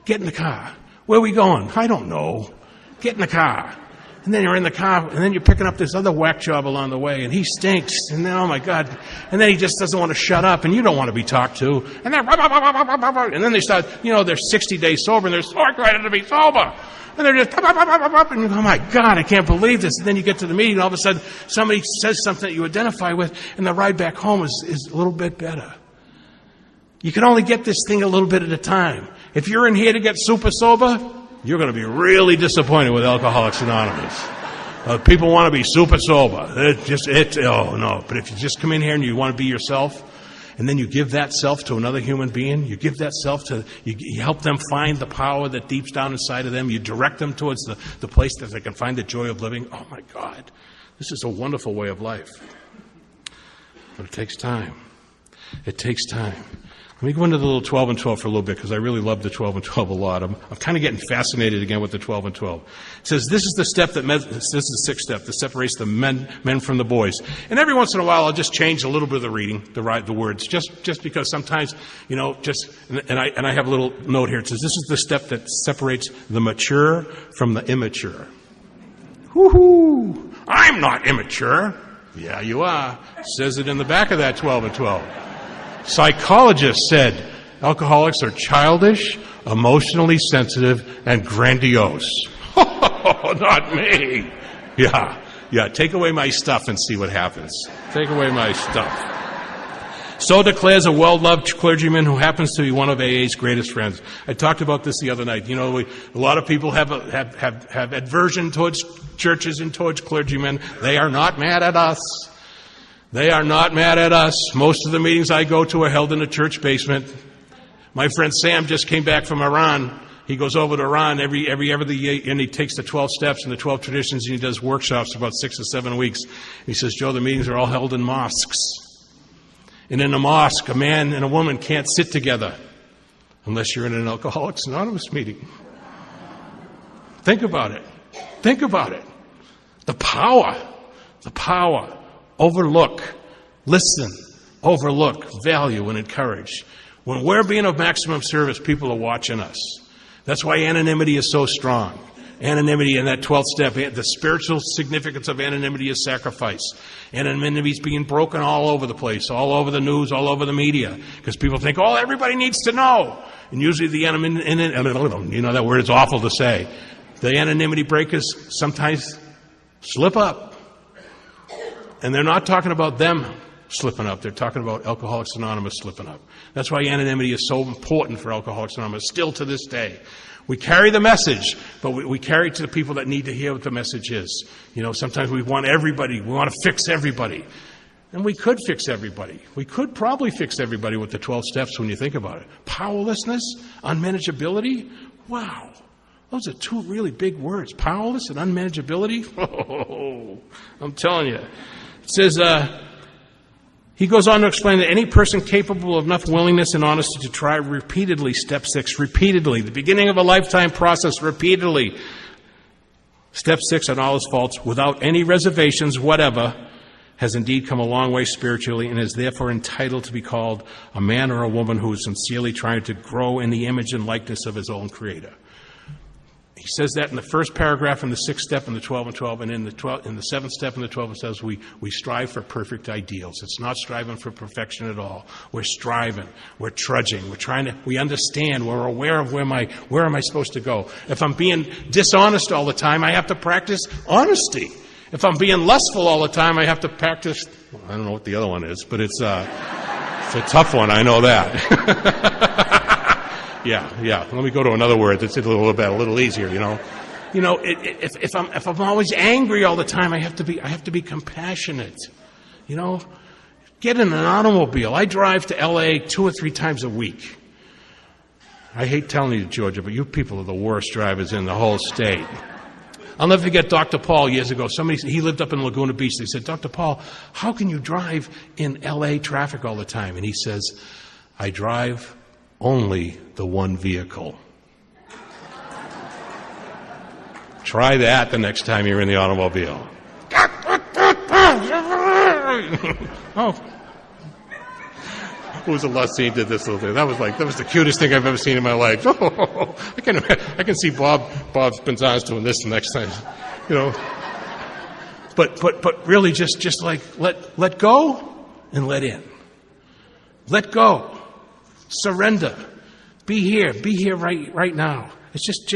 Get in the car. Where are we going? I don't know. Get in the car. And then you're in the car, and then you're picking up this other whack job along the way, and he stinks, and then, oh my God, and then he just doesn't want to shut up, and you don't want to be talked to, and then they start, they're 60 days sober, and they're so excited to be sober, and they're just, and you go, oh my God, I can't believe this, and then you get to the meeting, and all of a sudden, somebody says something that you identify with, and the ride back home is a little bit better. You can only get this thing a little bit at a time. If you're in here to get super sober, you're going to be really disappointed with Alcoholics Anonymous. People want to be super sober. Oh no. But if you just come in here and you want to be yourself, and then you give that self to another human being, you give that self you help them find the power that deeps down inside of them, you direct them towards the place that they can find the joy of living. Oh my God. This is a wonderful way of life. But it takes time. It takes time. Let me go into the little 12 and 12 for a little bit because I really love the 12 and 12 a lot. I'm kind of getting fascinated again with the 12 and 12. It says this is the sixth step that separates the men from the boys. And every once in a while I'll just change a little bit of the reading, the words, just because sometimes, and I have a little note here. It says this is the step that separates the mature from the immature. Woo-hoo! I'm not immature. Yeah, you are. It says it in the back of that 12 and 12. Psychologists said alcoholics are childish, emotionally sensitive, and grandiose. Not me. Yeah, take away my stuff and see what happens. Take away my stuff. So declares a well-loved clergyman who happens to be one of AA's greatest friends. I talked about this the other night. A lot of people have aversion towards churches and towards clergymen. They are not mad at us. They are not mad at us. Most of the meetings I go to are held in a church basement. My friend Sam just came back from Iran. He goes over to Iran every other year, and he takes the 12 steps and the 12 traditions, and he does workshops for about 6 or 7 weeks. He says, Joe, the meetings are all held in mosques. And in a mosque, a man and a woman can't sit together unless you're in an Alcoholics Anonymous meeting. Think about it. Think about it. The power. Overlook, listen, overlook, value, and encourage. When we're being of maximum service, people are watching us. That's why anonymity is so strong. Anonymity in that 12th step, the spiritual significance of anonymity is sacrifice. Anonymity is being broken all over the place, all over the news, all over the media, because people think, oh, everybody needs to know. And usually the anonymity, you know that word is awful to say. The anonymity breakers sometimes slip up. And they're not talking about them slipping up. They're talking about Alcoholics Anonymous slipping up. That's why anonymity is so important for Alcoholics Anonymous, still to this day. We carry the message, but we carry it to the people that need to hear what the message is. You know, sometimes we want everybody. We want to fix everybody. And we could fix everybody. We could probably fix everybody with the 12 steps when you think about it. Powerlessness, unmanageability. Wow. Those are two really big words. Powerless and unmanageability. Oh, I'm telling you. It says, he goes on to explain that any person capable of enough willingness and honesty to try repeatedly, step 6, repeatedly, the beginning of a lifetime process, repeatedly, step 6 on all his faults, without any reservations, whatever, has indeed come a long way spiritually and is therefore entitled to be called a man or a woman who is sincerely trying to grow in the image and likeness of his own Creator. He says that in the first paragraph in the 6th step in the 12 and 12, and in the 7th step in the 12 it says we strive for perfect ideals. It's not striving for perfection at all. We're striving. We're trudging. We understand. We're aware of where am I supposed to go. If I'm being dishonest all the time, I have to practice honesty. If I'm being lustful all the time, I have to practice, I don't know what the other one is, but it's a tough one. I know that. Yeah. Let me go to another word that's a little easier. If I'm always angry all the time, I have to be compassionate. Get in an automobile. I drive to L.A. 2 or 3 times a week. I hate telling you, Georgia, but you people are the worst drivers in the whole state. I'll never forget Dr. Paul years ago. He lived up in Laguna Beach. They said, Dr. Paul, how can you drive in L.A. traffic all the time? And he says, I drive only the one vehicle. Try that the next time you're in the automobile. Oh. Who was the last scene did this little thing? That was the cutest thing I've ever seen in my life. Oh, I can see Bob Benzon's doing this the next time. But really just like let go and let in. Let go. Surrender. Be here right now. It's just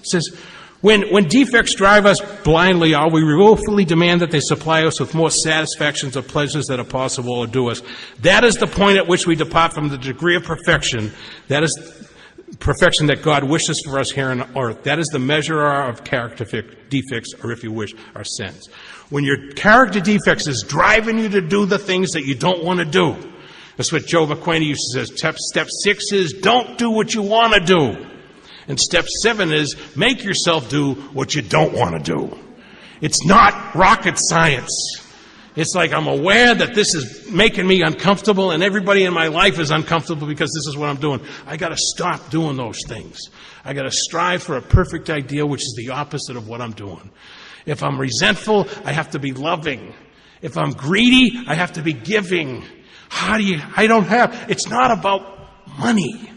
says, when defects drive us blindly, or we willfully demand that they supply us with more satisfactions or pleasures that are possible or due us, that is the point at which we depart from the degree of perfection. That is perfection that God wishes for us here on earth. That is the measure of character defects, or if you wish, our sins. When your character defects is driving you to do the things that you don't want to do. That's what Joe McQueen used to say. Step 6 is don't do what you want to do. And step 7 is make yourself do what you don't want to do. It's not rocket science. It's like I'm aware that this is making me uncomfortable and everybody in my life is uncomfortable because this is what I'm doing. I got to stop doing those things. I got to strive for a perfect ideal, which is the opposite of what I'm doing. If I'm resentful, I have to be loving. If I'm greedy, I have to be giving. It's not about money.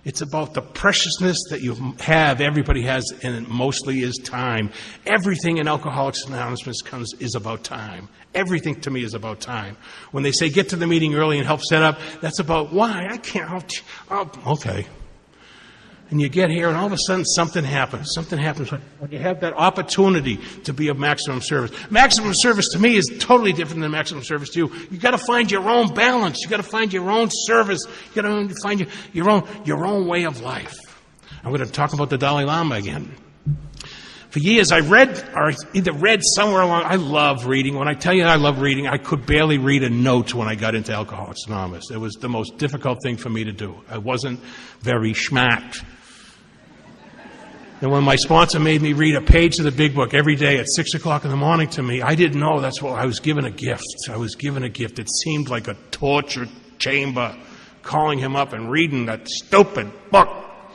It's about the preciousness that you have, everybody has, and it mostly is time. Everything in Alcoholics Anonymous is about time. Everything to me is about time. When they say get to the meeting early and help set up, that's about why? I can't. Okay. And you get here and all of a sudden something happens. Something happens when you have that opportunity to be of maximum service. Maximum service to me is totally different than maximum service to you. You've got to find your own balance. You've got to find your own service. You've got to find your own way of life. I'm going to talk about the Dalai Lama again. For years I read somewhere along. I love reading. When I tell you I love reading, I could barely read a note when I got into Alcoholics Anonymous. It was the most difficult thing for me to do. I wasn't very smart. And when my sponsor made me read a page of the big book every day at 6 o'clock in the morning to me, I didn't know that's what I was given a gift. I was given a gift. It seemed like a torture chamber, calling him up and reading that stupid book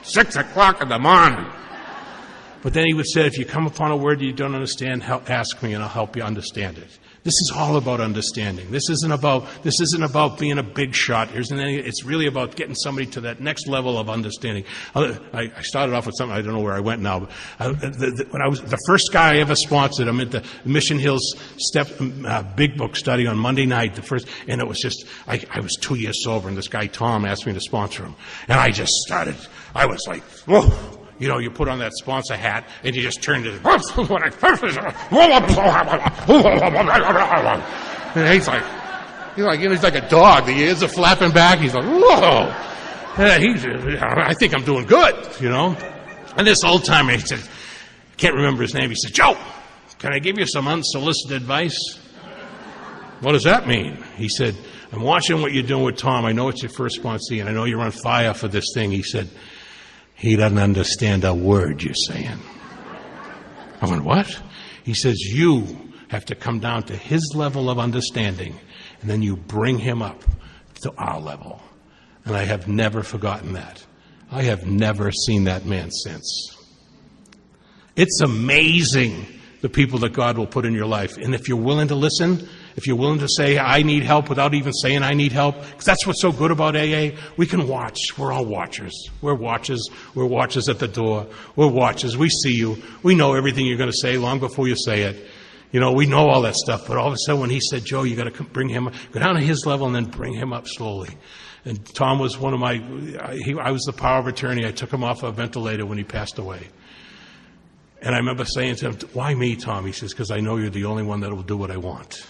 6 o'clock in the morning. But then he would say, if you come upon a word you don't understand, ask me and I'll help you understand it. This is all about understanding. This isn't about being a big shot. It's really about getting somebody to that next level of understanding. I started off with something, I don't know where I went now. But when I was the first guy I ever sponsored, I'm at the Mission Hills Big Book study on Monday night. And it was just, I was 2 years sober, and this guy Tom asked me to sponsor him. And I just started, I was like, whoa. You know, you put on that sponsor hat, and you just turn to and he's like a dog. The ears are flapping back. He's like, whoa. I think I'm doing good, you know. And this old timer, he said, can't remember his name. He said, Joe, can I give you some unsolicited advice? What does that mean? He said, I'm watching what you're doing with Tom. I know it's your first sponsee, and I know you're on fire for this thing. He said, he doesn't understand a word you're saying. I went, what? He says, you have to come down to his level of understanding, and then you bring him up to our level. And I have never forgotten that. I have never seen that man since. It's amazing the people that God will put in your life. And if you're willing to listen, if you're willing to say, I need help without even saying I need help, because that's what's so good about AA. We can watch. We're all watchers. We're watchers. We're watchers at the door. We're watchers. We see you. We know everything you're going to say long before you say it. You know, we know all that stuff. But all of a sudden when he said, Joe, you got to bring him, go down to his level and then bring him up slowly. And Tom was one of I was the power of attorney. I took him off a ventilator when he passed away. And I remember saying to him, why me, Tom? He says, because I know you're the only one that will do what I want.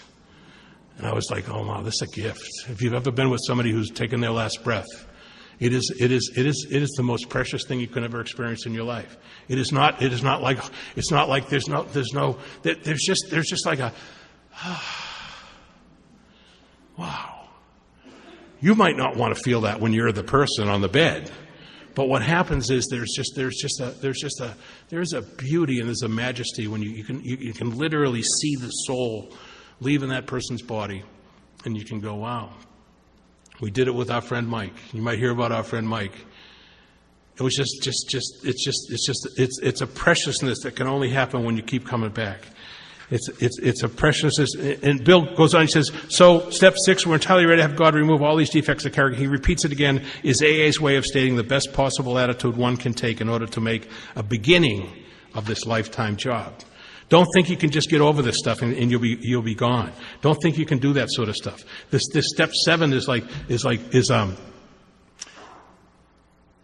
And I was like, oh, wow, this is a gift. If you've ever been with somebody who's taken their last breath, it is the most precious thing you can ever experience in your life. There's just like a, wow. You might not want to feel that when you're the person on the bed. But what happens is there's a beauty and there's a majesty when you can literally see the soul leaving that person's body, and you can go, wow. We did it with our friend Mike. You might hear about our friend Mike. It was it's a preciousness that can only happen when you keep coming back. It's a preciousness. And Bill goes on, he says, so step 6, we're entirely ready to have God remove all these defects of character. He repeats it again, is AA's way of stating the best possible attitude one can take in order to make a beginning of this lifetime job. Don't think you can just get over this stuff and you'll be gone. Don't think you can do that sort of stuff. This step 7 is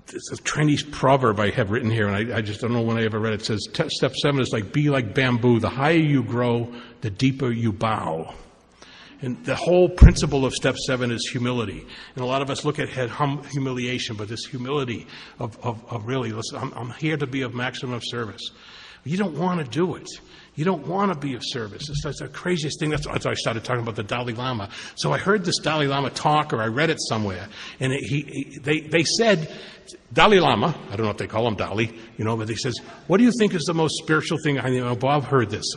it's a Chinese proverb I have written here, and I just don't know when I ever read it. It says, step 7 is like, be like bamboo. The higher you grow, the deeper you bow. And the whole principle of step 7 is humility. And a lot of us look at humiliation, but this humility of really, listen, I'm here to be of maximum service. You don't want to do it. You don't want to be of service. That's the craziest thing. That's why I started talking about the Dalai Lama. So I heard this Dalai Lama talk, or I read it somewhere, and they said, Dalai Lama, I don't know if they call him Dalai, but he says, what do you think is the most spiritual thing? Bob heard this.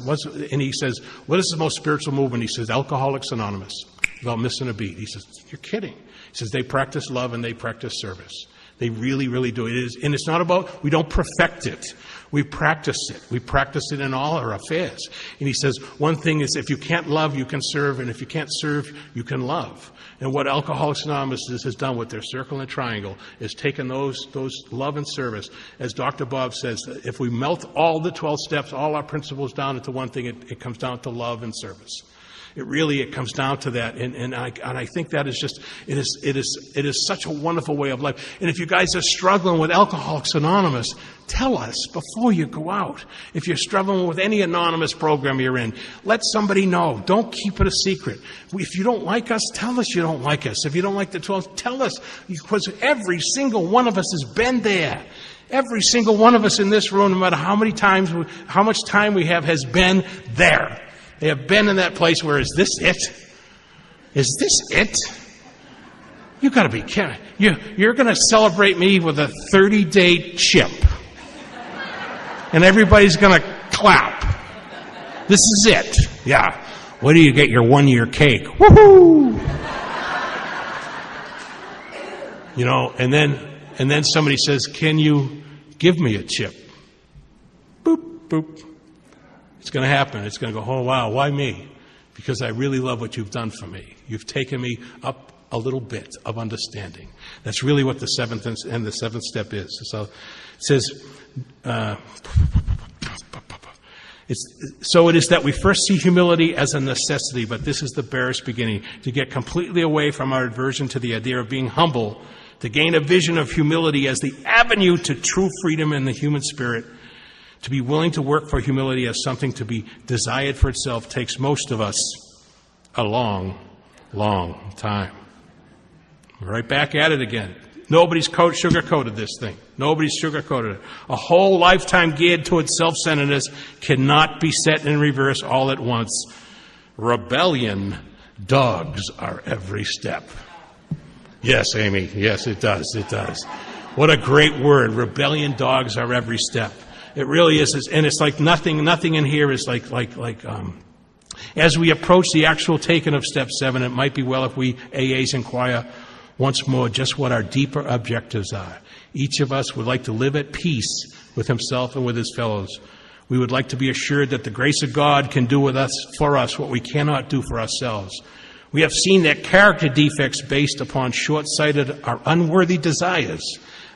And he says, what is the most spiritual movement? He says, Alcoholics Anonymous, without missing a beat. He says, you're kidding. He says, they practice love and they practice service. They really, really do. And it's not about, we don't perfect it. We practice it. We practice it in all our affairs. And he says, one thing is, if you can't love, you can serve. And if you can't serve, you can love. And what Alcoholics Anonymous has done with their circle and triangle is taken those love and service. As Dr. Bob says, if we melt all the 12 steps, all our principles down into one thing, it comes down to love and service. It comes down to that, and I think that is just it is such a wonderful way of life. And if you guys are struggling with Alcoholics Anonymous, tell us before you go out. If you're struggling with any anonymous program you're in, let somebody know. Don't keep it a secret. If you don't like us, tell us you don't like us. If you don't like the 12, tell us, because every single one of us has been there. Every single one of us in this room, no matter how much time we have, has been there. They have been in that place where, is this it? Is this it? You got to be kidding. You're going to celebrate me with a 30-day chip. and everybody's going to clap. This is it. Yeah. Where do you get your 1-year cake? Woohoo! You know, and then somebody says, "Can you give me a chip?" Boop, boop. It's going to happen. It's going to go, "Oh, wow, why me?" Because I really love what you've done for me. You've taken me up a little bit of understanding. That's really what the seventh step is. So it says, so it is that we first see humility as a necessity, but this is the barest beginning. To get completely away from our aversion to the idea of being humble, to gain a vision of humility as the avenue to true freedom in the human spirit, to be willing to work for humility as something to be desired for itself, takes most of us a long, long time. We're right back at it again. Nobody's sugar-coated this thing. Nobody's sugar-coated it. A whole lifetime geared towards self-centeredness cannot be set in reverse all at once. Rebellion dogs our every step. Yes, Amy. Yes, it does. It does. What a great word. Rebellion dogs our every step. It really is. And it's like nothing in here is like as we approach the actual taking of step 7, it might be well if we AAs inquire once more just what our deeper objectives are. Each of us would like to live at peace with himself and with his fellows. We would like to be assured that the grace of God can do for us what we cannot do for ourselves. We have seen that character defects based upon short-sighted or unworthy desires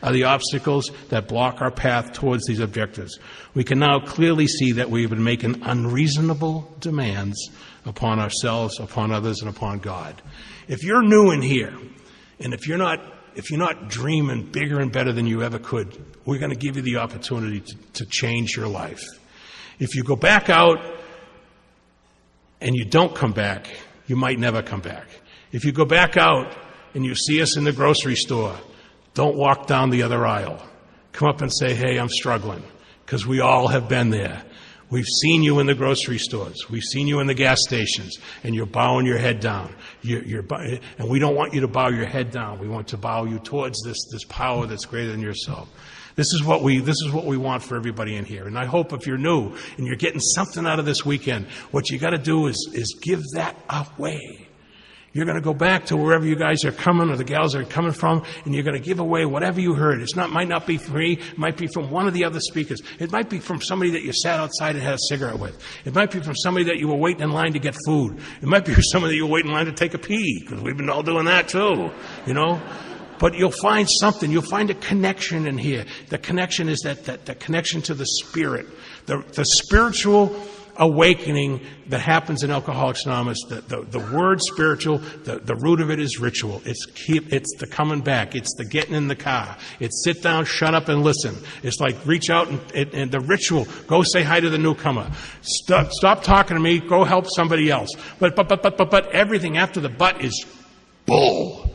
are the obstacles that block our path towards these objectives. We can now clearly see that we have been making unreasonable demands upon ourselves, upon others, and upon God. If you're new in here, and if you're not dreaming bigger and better than you ever could, we're going to give you the opportunity to change your life. If you go back out and you don't come back, you might never come back. If you go back out and you see us in the grocery store, don't walk down the other aisle. Come up and say, "Hey, I'm struggling," because we all have been there. We've seen you in the grocery stores. We've seen you in the gas stations, and you're bowing your head down. And we don't want you to bow your head down. We want to bow you towards this power that's greater than yourself. This is what we want for everybody in here. And I hope if you're new and you're getting something out of this weekend, what you got to do is give that away. You're going to go back to wherever you guys are coming or the gals are coming from, and you're going to give away whatever you heard. Might not be free. It might be from one of the other speakers. It might be from somebody that you sat outside and had a cigarette with. It might be from somebody that you were waiting in line to get food. It might be from somebody that you were waiting in line to take a pee, because we've been all doing that too, you know. But you'll find something. You'll find a connection in here. The connection is that connection to the Spirit, the spiritual awakening that happens in Alcoholics Anonymous. The word spiritual, the root of it is ritual. It's the coming back. It's the getting in the car. It's sit down, shut up, and listen. It's like reach out and the ritual. Go say hi to the newcomer. Stop talking to me. Go help somebody else. But everything after the but is bull.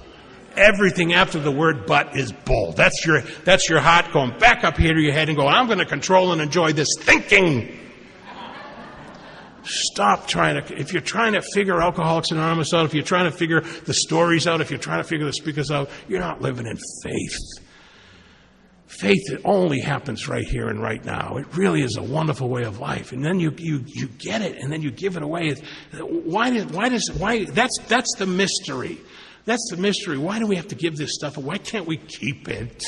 Everything after the word but is bull. That's your heart going back up here to your head and going, I'm going to control and enjoy this thinking. Stop trying to, if you're trying to figure Alcoholics Anonymous out, if you're trying to figure the stories out, if you're trying to figure the speakers out, you're not living in faith. Faith, it only happens right here and right now. It really is a wonderful way of life. And then you get it, and then you give it away. Why? That's the mystery. That's the mystery. Why do we have to give this stuff? Why can't we keep it?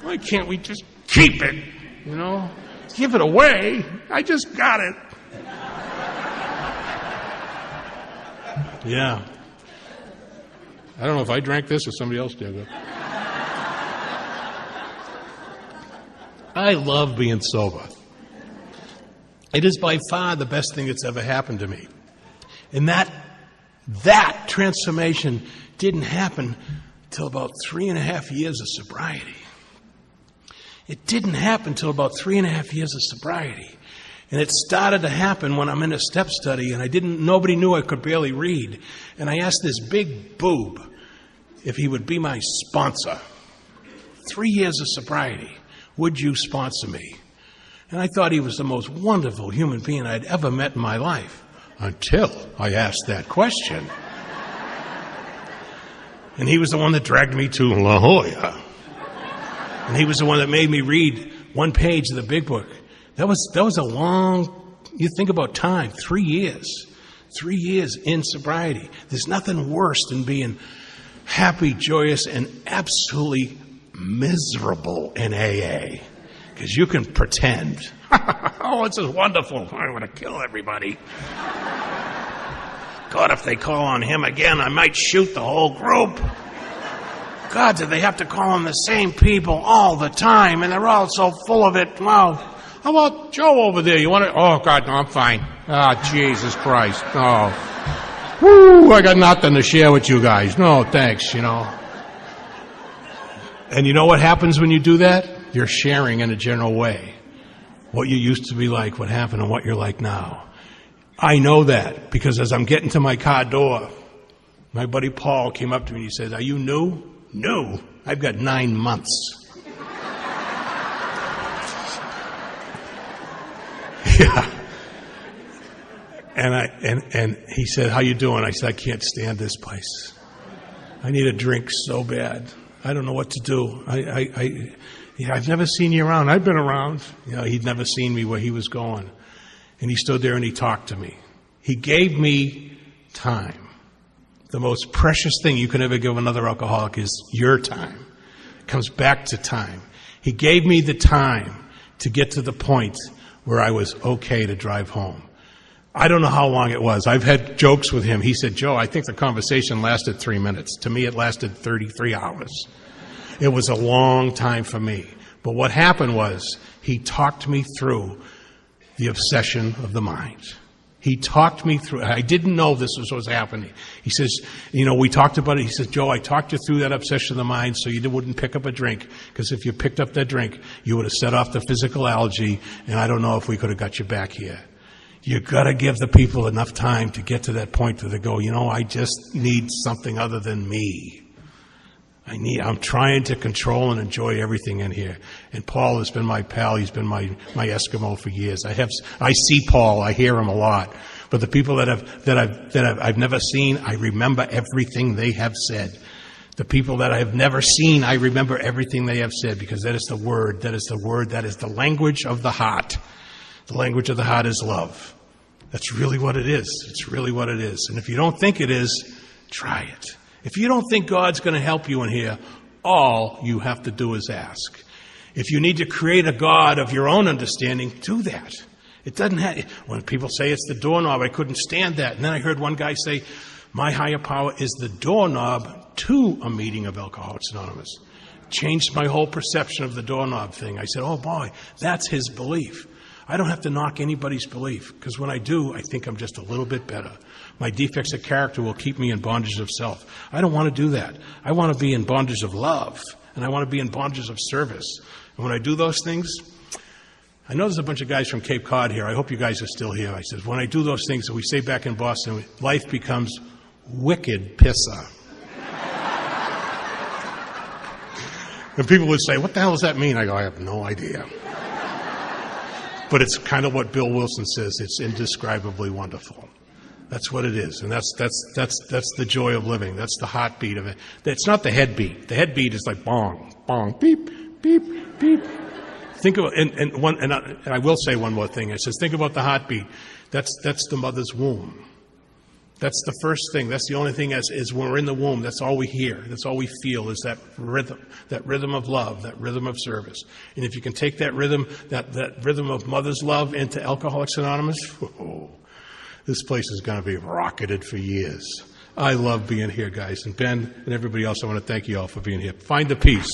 Why can't we just keep it? You know? Give it away. I just got it. Yeah. I don't know if I drank this or somebody else did it. I love being sober. It is by far the best thing that's ever happened to me. And that transformation didn't happen till about 3.5 years of sobriety. It didn't happen till about 3.5 years of sobriety. And it started to happen when I'm in a step study and nobody knew I could barely read. And I asked this big boob if he would be my sponsor. 3 years of sobriety. Would you sponsor me? And I thought he was the most wonderful human being I'd ever met in my life. Until I asked that question. And he was the one that dragged me to La Jolla. And he was the one that made me read one page of the big book. That was a long, you think about time, 3 years. 3 years in sobriety. There's nothing worse than being happy, joyous, and absolutely miserable in AA. Because you can pretend. Oh, this is wonderful. I'm going to kill everybody. God, if they call on him again, I might shoot the whole group. God, do they have to call on the same people all the time? And they're all so full of it. Wow. How about Joe over there? You want to? Oh, God, no, I'm fine. Ah, Jesus Christ. Oh. Woo, I got nothing to share with you guys. No, thanks, And you know what happens when you do that? You're sharing in a general way. What you used to be like, what happened, and what you're like now. I know that because as I'm getting to my car door, my buddy Paul came up to me and he says, "Are you new?" "No, I've got 9 months." Yeah. And he said, "How you doing?" I said, "I can't stand this place. I need a drink so bad. I don't know what to do. I've never seen you around." I've been around. He'd never seen me where he was going. And he stood there and he talked to me. He gave me time. The most precious thing you can ever give another alcoholic is your time. It comes back to time. He gave me the time to get to the point where I was okay to drive home. I don't know how long it was. I've had jokes with him. He said, "Joe, I think the conversation lasted 3 minutes. To me, it lasted 33 hours. It was a long time for me. But what happened was he talked me through the obsession of the mind. He talked me through. I didn't know this was what was happening. He says, we talked about it. He says, "Joe, I talked you through that obsession of the mind so you wouldn't pick up a drink. Because if you picked up that drink, you would have set off the physical allergy. And I don't know if we could have got you back here." You got to give the people enough time to get to that point where they go, I just need something other than me. I'm trying to control and enjoy everything in here. And Paul has been my pal. He's been my Eskimo for years. I see Paul. I hear him a lot. But the people that I've never seen, I remember everything they have said. The people that I have never seen, I remember everything they have said because that is the word. That is the word. That is the language of the heart. The language of the heart is love. That's really what it is. It's really what it is. And if you don't think it is, try it. If you don't think God's going to help you in here, all you have to do is ask. If you need to create a God of your own understanding, do that. It doesn't have, when people say it's the doorknob, I couldn't stand that. And then I heard one guy say, my higher power is the doorknob to a meeting of Alcoholics Anonymous. Changed my whole perception of the doorknob thing. I said, oh boy, that's his belief. I don't have to knock anybody's belief, because when I do, I think I'm just a little bit better. My defects of character will keep me in bondage of self. I don't want to do that. I want to be in bondage of love, and I want to be in bondage of service. And when I do those things, I know there's a bunch of guys from Cape Cod here. I hope you guys are still here. I said, when I do those things, and we say back in Boston, life becomes wicked pissa. And people would say, what the hell does that mean? I go, I have no idea. But it's kind of what Bill Wilson says. It's indescribably wonderful. That's what it is. And that's the joy of living. That's the heartbeat of it. It's not the head beat. The head beat is like bong, bong, beep, beep, beep. Think about, and I will say one more thing. It says, think about the heartbeat. That's the mother's womb. That's the first thing. That's the only thing is when we're in the womb. That's all we hear. That's all we feel is that rhythm of love, that rhythm of service. And if you can take that rhythm of mother's love into Alcoholics Anonymous, this place is going to be rocketed for years. I love being here, guys. And Ben and everybody else, I want to thank you all for being here. Find the peace.